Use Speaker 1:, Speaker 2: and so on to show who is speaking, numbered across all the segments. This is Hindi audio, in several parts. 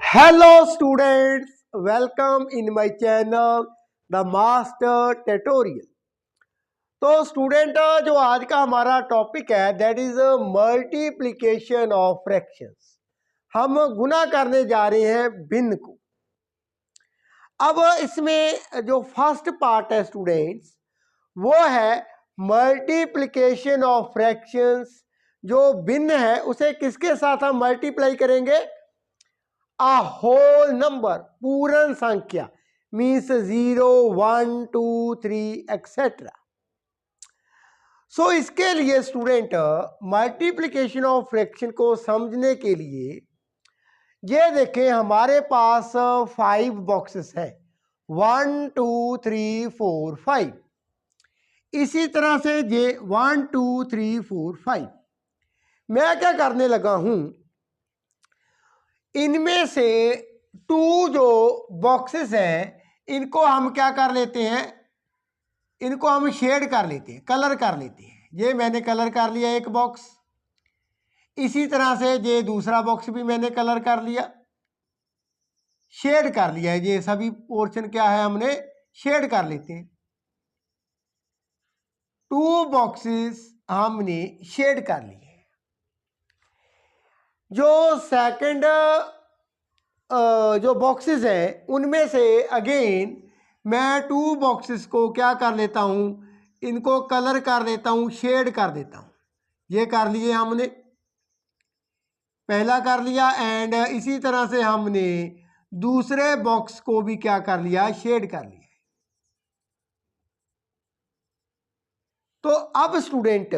Speaker 1: Hello students, welcome in my channel the master tutorial. तो स्टूडेंट, जो आज का हमारा टॉपिक है that is multiplication of fractions. हम गुना करने जा रहे हैं भिन्न को। अब इसमें जो फर्स्ट पार्ट है स्टूडेंट्स, वो है मल्टीप्लिकेशन ऑफ फ्रैक्शंस। जो भिन्न है उसे किसके साथ हम मल्टीप्लाई करेंगे? a whole number, पूर्ण संख्या, मीन्स 0, 1, 2, 3 एक्सेट्रा। सो इसके लिए स्टूडेंट मल्टीप्लिकेशन ऑफ फ्रैक्शन को समझने के लिए ये देखें, हमारे पास 5 बॉक्सेस है, 1, 2, 3, 4, 5। इसी तरह से ये 1, 2, 3, 4, 5। मैं क्या करने लगा हूं, इनमें से 2 जो बॉक्सेस हैं इनको हम क्या कर लेते हैं, इनको हम शेड कर लेते हैं, कलर कर लेते हैं। ये मैंने कलर कर लिया एक बॉक्स। इसी तरह से ये दूसरा बॉक्स भी मैंने कलर कर लिया, शेड कर लिया है। ये सभी पोर्शन क्या है, हमने शेड कर लेते हैं। 2 बॉक्सेस हमने शेड कर लिए। जो सेकंड जो बॉक्सेस हैं उनमें से अगेन मैं 2 बॉक्सेस को क्या कर लेता हूं, इनको कलर कर देता हूं, शेड कर देता हूं। ये कर लिए हमने, पहला कर लिया। एंड इसी तरह से हमने दूसरे बॉक्स को भी क्या कर लिया, शेड कर लिया। तो अब स्टूडेंट,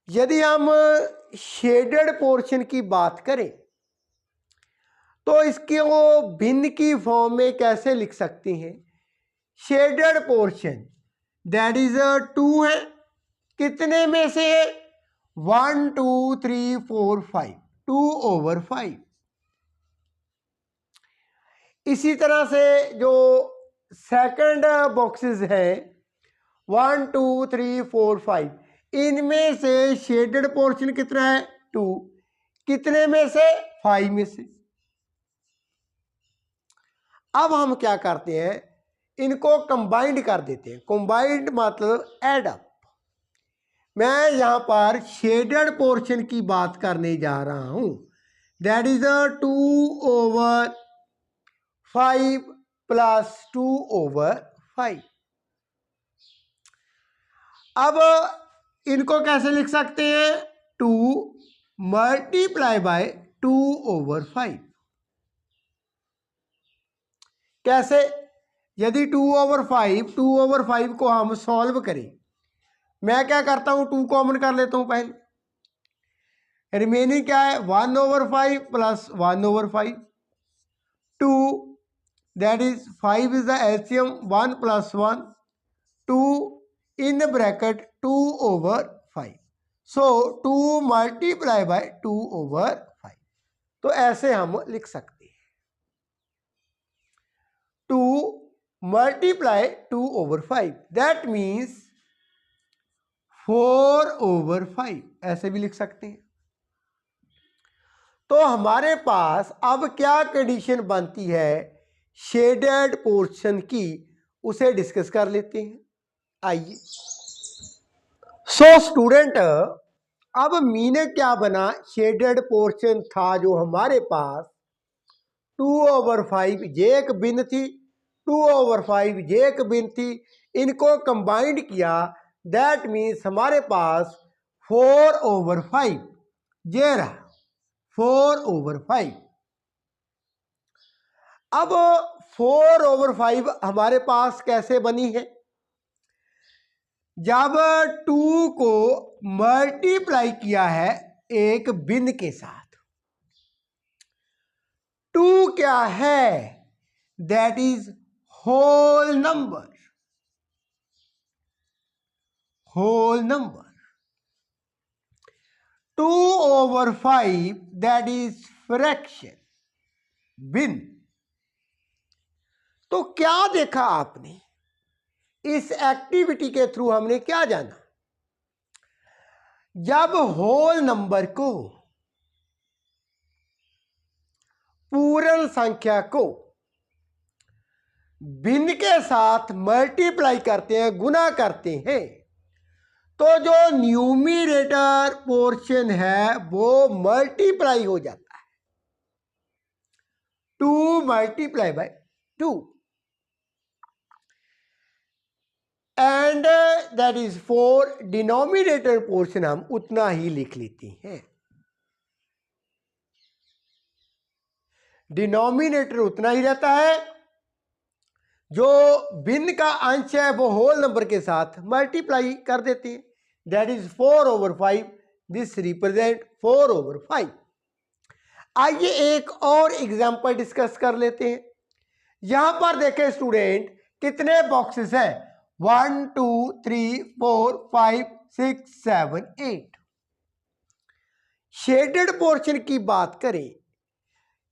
Speaker 1: यदि हम शेडेड पोर्शन की बात करें तो इसके वो भिन्न की फॉर्म में कैसे लिख सकते हैं? शेडेड पोर्शन दैट इज 2 है, कितने में से? 1, 2, 3, 4, 5, 2/5। इसी तरह से जो सेकंड बॉक्सेस है 1, 2, 3, 4, 5, इनमें से शेडेड पोर्शन कितना है? 2, कितने में से? 5 में से। अब हम क्या करते हैं, इनको कंबाइंड कर देते हैं। कंबाइंड मतलब एड अप। मैं यहां पर शेडेड पोर्शन की बात करने जा रहा हूं, दैट इज 2/5 प्लस 2/5। अब इनको कैसे लिख सकते हैं? 2 मल्टीप्लाई बाय 2/5। कैसे? यदि 2/5 को हम सॉल्व करें, मैं क्या करता हूं, 2 कॉमन कर लेता हूं पहले। रिमेनिंग क्या है? 1/5 plus 1/5। 2 that is 5 is the LCM, 1 plus 1, 2 in bracket 2/5। So 2 multiply by 2/5। तो ऐसे हम लिख सकते हैं, 2 मल्टीप्लाई 2/5, दैट मीन्स 4/5। ऐसे भी लिख सकते हैं। तो हमारे पास अब क्या कंडीशन बनती है शेडेड पोर्शन की, उसे डिस्कस कर लेते हैं। आइए। सो स्टूडेंट, अब मीनिंग क्या बना? शेडेड पोर्शन था जो हमारे पास 2/5 ये एक भिन्न थी, 2/5 ये एक भिन्न थी, इनको कंबाइंड किया, दैट मीन्स हमारे पास 4/5 ये रहा, 4/5। अब 4/5 हमारे पास कैसे बनी है? जब 2 को मल्टीप्लाई किया है एक भिन्न के साथ। 2 क्या है? That is whole number, whole number. 2/5 that is fraction, भिन्न। तो क्या देखा आपने इस एक्टिविटी के थ्रू? हमने क्या जाना? जब होल नंबर को पूर्ण संख्या को भिन्न के साथ मल्टीप्लाई करते हैं, गुना करते हैं, तो जो न्यूमिरेटर पोर्शन है वो मल्टीप्लाई हो जाता है, 2 multiply by 2 and that is 4। Denominator portion हम उतना ही लिख लेते हैं, डिनोमिनेटर उतना ही रहता है, जो भिन्न का अंश है वो होल नंबर के साथ मल्टीप्लाई कर देते हैं, दैट इज 4/5। This represent 4/5। आइए एक और एग्जांपल डिस्कस कर लेते हैं। यहां पर देखें स्टूडेंट, कितने बॉक्सेस हैं, 1 2 3 4 5 6 7 8। शेडेड पोर्शन की बात करें,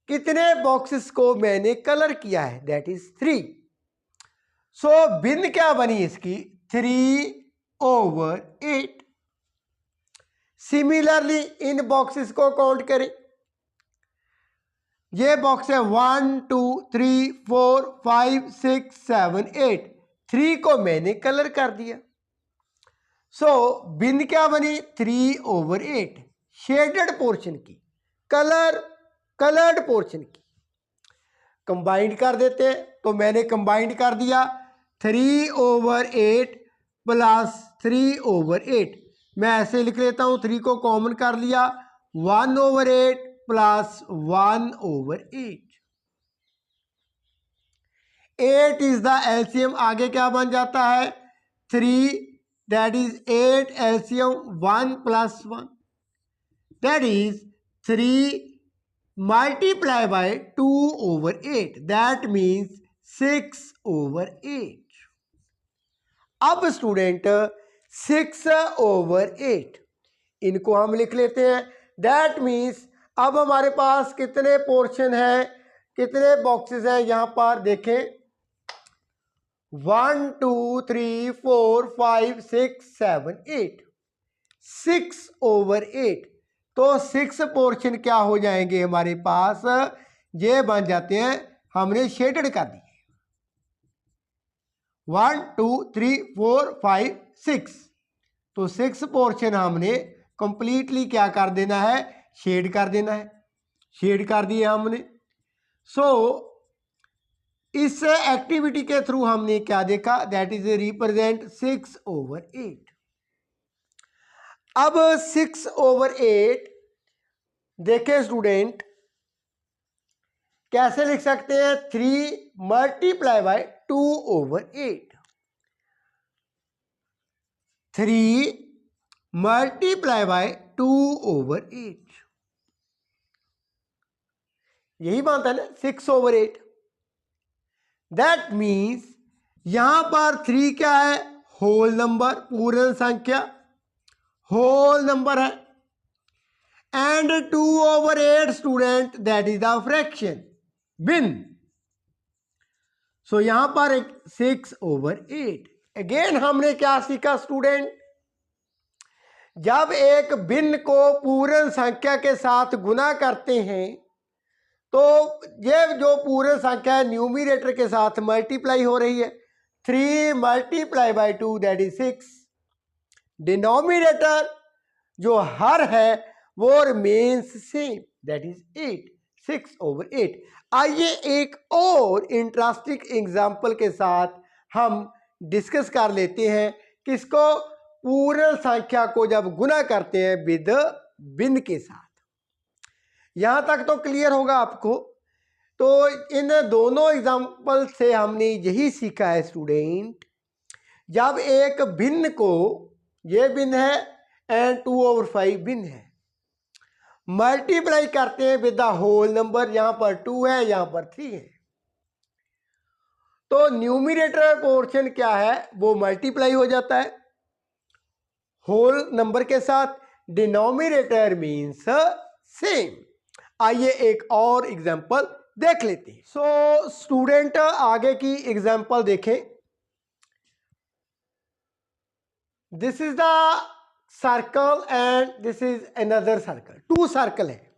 Speaker 1: कितने बॉक्सेस को मैंने कलर किया है, दैट इज 3। सो भिन्न क्या बनी इसकी, 3/8। सिमिलरली इन बॉक्सेस को काउंट करें, ये बॉक्स है 1 2 3 4 5 6 7 8, 3 को मैंने कलर कर दिया। सो भिन्न क्या बनी, 3/8। शेडेड पोर्शन की, कलर्ड पोर्शन की कंबाइंड कर देते हैं, तो मैंने कंबाइंड कर दिया, 3/8 प्लस 3/8। मैं ऐसे लिख लेता हूं, 3 को कॉमन कर लिया, 1/8 प्लस 1/8। 8 इज द एलसीएम, आगे क्या बन जाता है, 3, that is 8 LCM 1 + 1, that is 3 multiply by 2/8, that means 6/8। अब स्टूडेंट 6/8 इनको हम लिख लेते हैं, दैट मीन्स अब हमारे पास कितने पोर्शन हैं, कितने बॉक्सेस हैं, यहां पर देखें 1 2 3 4 5 6 7 8, 6/8। तो 6 पोर्शन क्या हो जाएंगे हमारे पास, ये बन जाते हैं, हमने शेडेड कर दिए, 1 2 3 4 5 6। तो 6 पोर्शन हमने कंप्लीटली क्या कर देना है, शेड कर देना है, शेड कर दिए हमने। सो इस एक्टिविटी के थ्रू हमने क्या देखा, दैट इज रिप्रेजेंट 6/8। अब 6/8 देखें स्टूडेंट, कैसे लिख सकते हैं, 3 मल्टीप्लाई बाय 2/8, 3 मल्टीप्लाई बाय 2/8, यही बात है ना, 6/8। दैट मीन्स यहां पर 3 क्या है, होल नंबर, पूर्ण संख्या, होल नंबर है, and 2/8 student that is the fraction, भिन्न। सो यहां पर 6/8। अगेन हमने क्या सीखा स्टूडेंट, जब एक भिन्न को पूर्ण संख्या के साथ गुना करते हैं, तो ये जो पूर्ण संख्या है न्यूमिनेटर के साथ मल्टीप्लाई हो रही है, 3 multiply by 2 that is 6। Denominator जो हर है वो रिमेन्स सेम, दैट इज 8, 6/8। आइए एक और इंटरेस्टिंग एग्जाम्पल के साथ हम डिस्कस कर लेते हैं, किसको, पूर्ण संख्या को जब गुना करते हैं विद भिन्न के साथ। यहां तक तो क्लियर होगा आपको। तो इन दोनों एग्जाम्पल से हमने यही सीखा है स्टूडेंट, जब एक भिन्न को, ये भिन्न है एंड 2/5 भिन्न है, मल्टीप्लाई करते हैं विद द होल नंबर, यहां पर 2 है, यहां पर 3 है, तो न्यूमिनेटर पोर्शन क्या है, वो मल्टीप्लाई हो जाता है होल नंबर के साथ, डिनोमिनेटर मीन्स सेम। आइए एक और एग्जांपल देख लेते हैं। सो स्टूडेंट आगे की एग्जांपल देखें, this is the circle and this is another circle, 2 circle है।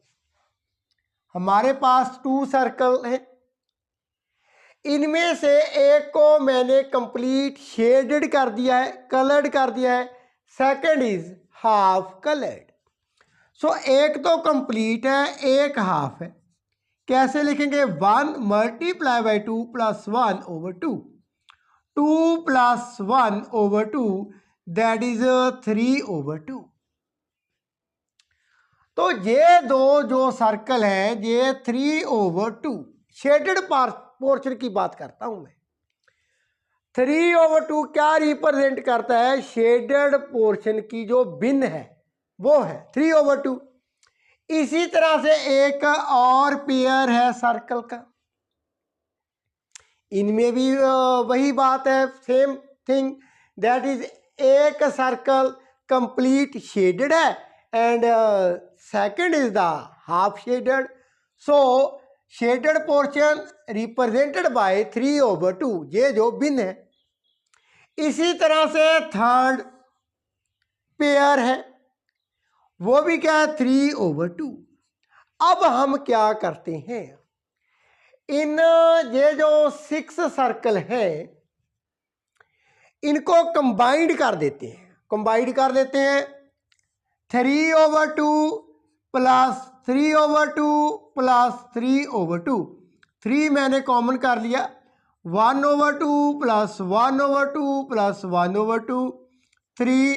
Speaker 1: हमारे पास 2 सर्कल हैं, इनमें से एक को मैंने कंप्लीट शेडेड कर दिया है, कलर्ड कर दिया है, सेकंड इज हाफ कलर्ड। सो एक तो कंप्लीट है, एक हाफ है। कैसे लिखेंगे? 1 multiply by 2 plus 1 over 2, 2 plus 1 over 2 that is 3 over 2। तो ये दो जो सर्कल हैं ये 3 ओवर 2 शेडेड पोर्शन की बात करता हूं मैं। 3 ओवर 2 क्या रिप्रेजेंट करता है? शेडेड पोर्शन की जो भिन्न है वो है 3 ओवर 2। इसी तरह से एक और पेयर है सर्कल का, इनमें भी वही बात है, सेम थिंग, दैट इज एक सर्कल कंप्लीट शेडेड है and second is the half shaded. So shaded portion represented by 3 over 2, ये जो भिन्न है। इसी तरह से थर्ड पेयर है, वो भी क्या है? 3 ओवर 2। अब हम क्या करते हैं, इन ये जो 6 सर्कल हैं इनको कंबाइंड कर देते हैं। कंबाइंड कर देते हैं 3 over 2 plus 3 over 2 plus 3 over 2। 3 मैंने कॉमन कर लिया, 1 over 2 plus 1 over 2 plus 1 over 2, 3,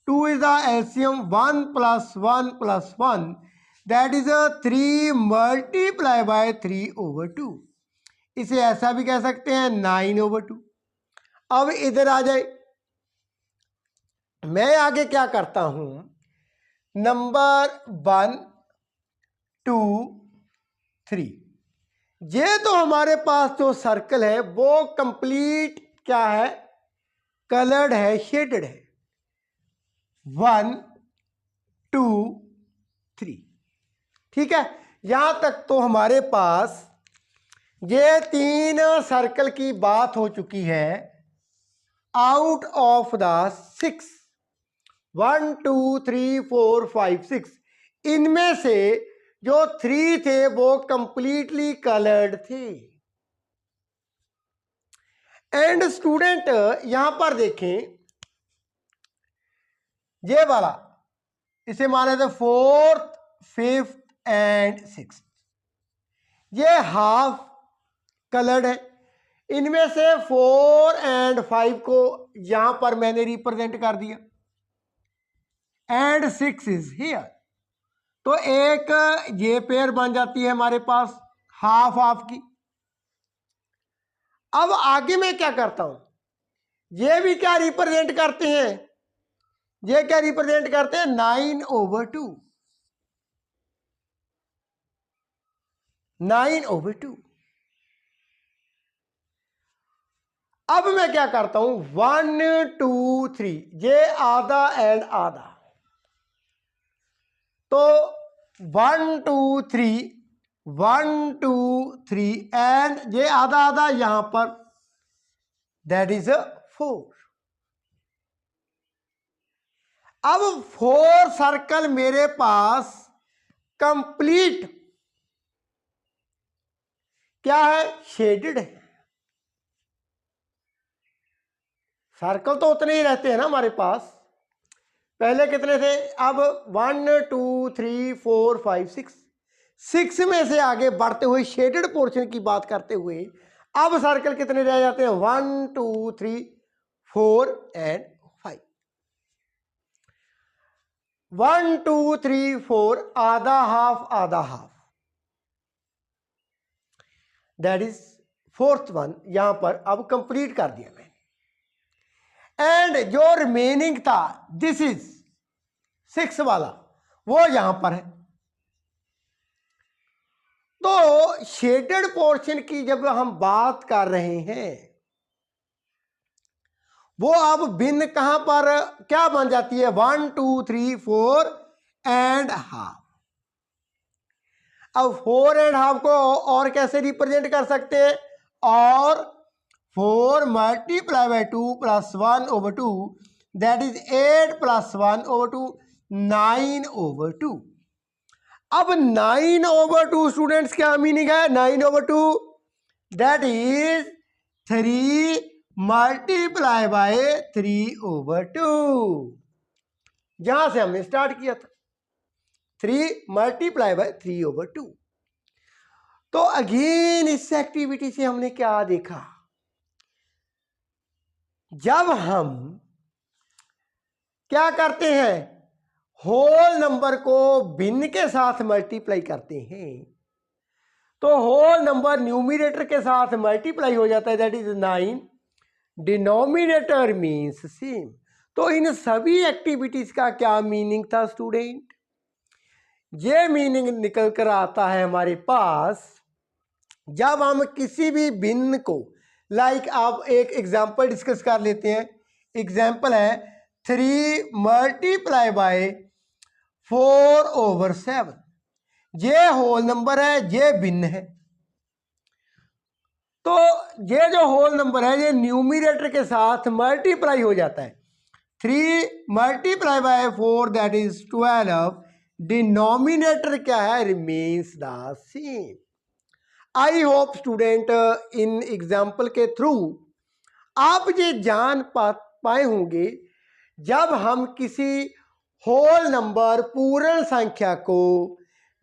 Speaker 1: 2 is the LCM, 1 plus 1 plus 1 that is 3 multiply by 3 over 2। इसे ऐसा भी कह सकते हैं 9 ओवर 2। अब इधर आ जाए, मैं आगे क्या करता हूं, नंबर 1 2 3, ये तो हमारे पास जो सर्कल है वो कंप्लीट क्या है? कलर्ड है, शेडेड है। 1 2 3, ठीक है। यहां तक तो हमारे पास ये 3 सर्कल की बात हो चुकी है। आउट ऑफ द 6, 1 2 3 4 5 6, इनमें से जो 3 थे वो कंप्लीटली कलर्ड थे। एंड स्टूडेंट यहां पर देखें, ये वाला इसे माने थे 4th 5th एंड 6th, ये हाफ कलर्ड है। इनमें से 4 एंड 5 को यहां पर मैंने रिप्रेजेंट कर दिया एंड 6 इज हियर। तो एक ये पेयर बन जाती है हमारे पास हाफ हाफ की। अब आगे मैं क्या करता हूं, ये भी क्या रिप्रेजेंट करते हैं? ये क्या रिप्रेजेंट करते हैं? 9 ओवर 2, 9 ओवर 2। अब मैं क्या करता हूं, 1 2 3, ये आधा एंड आधा, तो 1 2 3, 1 2 3 एंड ये आधा आधा यहां पर, दैट इज 4। अब 4 सर्कल मेरे पास कंप्लीट क्या है? शेडेड है। सर्कल तो उतने ही रहते हैं ना हमारे पास, पहले कितने थे? अब 1 2 3 4 5 6, 6 में से आगे बढ़ते हुए शेडेड पोर्शन की बात करते हुए अब सर्कल कितने रह जाते हैं? 1 2 3 4 एंड 5। 1 2 3 4, आधा half, that is 4th one यहां पर अब कंप्लीट कर दिया मैंने। एंड जो रिमेनिंग था, दिस इज 6 वाला, वो यहां पर है। तो शेडेड पोर्शन की जब हम बात कर रहे हैं, वो अब भिन्न कहां पर क्या बन जाती है? 1 2 3 4 एंड हाफ। अब 4 एंड हाफ को और कैसे रिप्रेजेंट कर सकते हैं? और 4 multiply by 2 plus 1 over 2, that is 8 plus 1 over 2, 9 over 2। अब 9/2 स्टूडेंट्स क्या मीनिंग है? 9/2 दैट इज 3 मल्टीप्लाई बाय 3/2। जहां से हमने स्टार्ट किया था 3 मल्टीप्लाई बाय 3/2। तो अगेन इस एक्टिविटी से हमने क्या देखा? जब हम क्या करते हैं, होल नंबर को भिन्न के साथ मल्टीप्लाई करते हैं, तो होल नंबर न्यूमरेटर के साथ मल्टीप्लाई हो जाता है, that is 9। Denominator means same. तो इन सभी एक्टिविटीज का क्या मीनिंग था स्टूडेंट? ये मीनिंग निकल कर आता है हमारे पास जब हम किसी भी भिन्न को, लाइक आप एक एग्जांपल डिस्कस कर लेते हैं। एग्जांपल है 3 मल्टीप्लाई बाय 4/7। ये होल नंबर है, ये भिन्न है। तो ये जो होल नंबर है ये न्यूमरेटर के साथ मल्टीप्लाई हो जाता है। 3 multiply by 4 that is 12। Denominator क्या है? Remains the same. I hope student in example के थ्रू आप ये जान पाए होंगे जब हम किसी होल नंबर पूर्ण संख्या को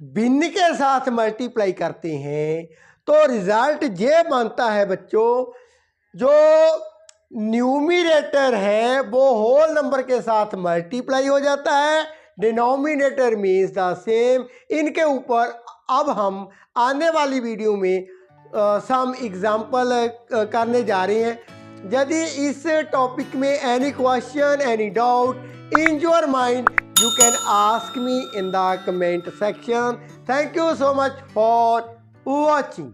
Speaker 1: भिन्न के साथ मल्टीप्लाई करते हैं तो रिजल्ट ये बनता है बच्चों, जो न्यूमरेटर है वो होल नंबर के साथ मल्टीप्लाई हो जाता है, डिनोमिनेटर मीन्स द सेम। इनके ऊपर अब हम आने वाली वीडियो में सम एग्जाम्पल करने जा रहे हैं। यदि इस टॉपिक में any question, any doubt in your mind, you can ask me in the comment section. Thank you so much for watching.